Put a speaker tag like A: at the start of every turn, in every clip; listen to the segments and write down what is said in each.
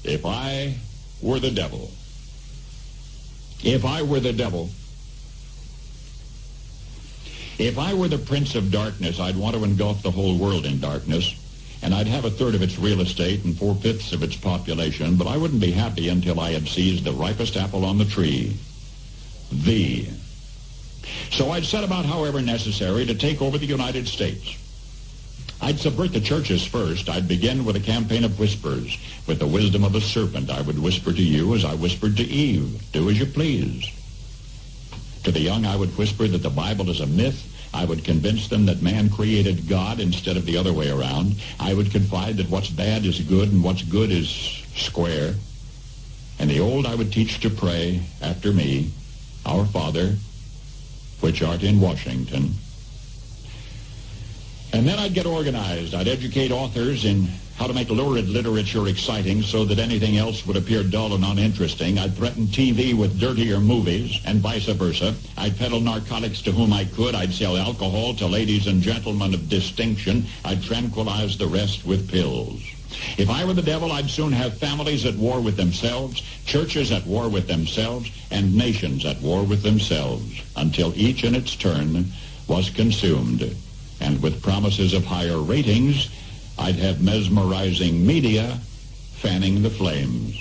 A: If I were the devil, if I were the devil, if I were the prince of darkness, I'd want to engulf the whole world in darkness, and I'd have a third of its real estate and 4/5 of its population, but I wouldn't be happy until I had seized the ripest apple on the tree, thee. So I'd set about, however necessary, to take over the United States. I'd subvert the churches first. I'd begin with a campaign of whispers. With the wisdom of the serpent, I would whisper to you as I whispered to Eve, do as you please. To the young, I would whisper that the Bible is a myth. I would convince them that man created God instead of the other way around. I would confide that what's bad is good and what's good is square. And the old I would teach to pray after me, Our Father, which art in Washington. And then I'd get organized. I'd educate authors in how to make lurid literature exciting so that anything else would appear dull and uninteresting. I'd threaten TV with dirtier movies and vice versa. I'd peddle narcotics to whom I could. I'd sell alcohol to ladies and gentlemen of distinction. I'd tranquilize the rest with pills. If I were the devil, I'd soon have families at war with themselves, churches at war with themselves, and nations at war with themselves, until each in its turn was consumed. And with promises of higher ratings, I'd have mesmerizing media fanning the flames.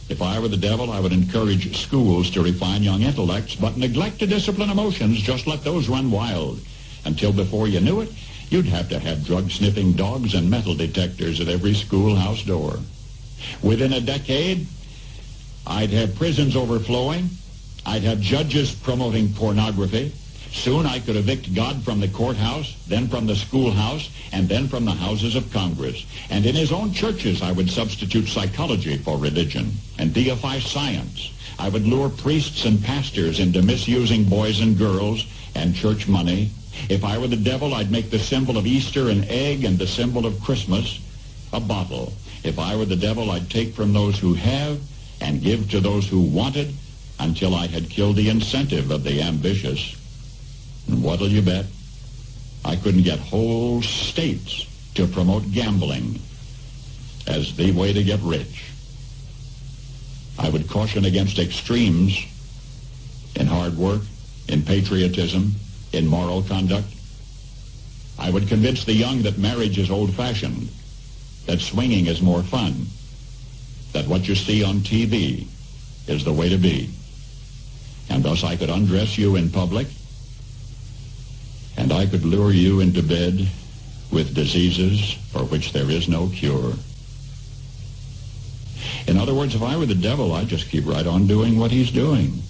A: If I were the devil, I would encourage schools to refine young intellects, but neglect to discipline emotions. Just let those run wild. Until before you knew it, you'd have to have drug-sniffing dogs and metal detectors at every schoolhouse door. Within a decade, I'd have prisons overflowing. I'd have judges promoting pornography. Soon I could evict God from the courthouse, then from the schoolhouse, and then from the houses of Congress. And in his own churches, I would substitute psychology for religion and deify science. I would lure priests and pastors into misusing boys and girls and church money. If I were the devil, I'd make the symbol of Easter an egg and the symbol of Christmas a bottle. If I were the devil, I'd take from those who have and give to those who wanted until I had killed the incentive of the ambitious. And what'll you bet? I couldn't get whole states to promote gambling as the way to get rich. I would caution against extremes in hard work, in patriotism, in moral conduct. I would convince the young that marriage is old-fashioned, that swinging is more fun, that what you see on TV is the way to be. And thus I could undress you in public, and I could lure you into bed with diseases for which there is no cure. In other words, if I were the devil, I'd just keep right on doing what he's doing.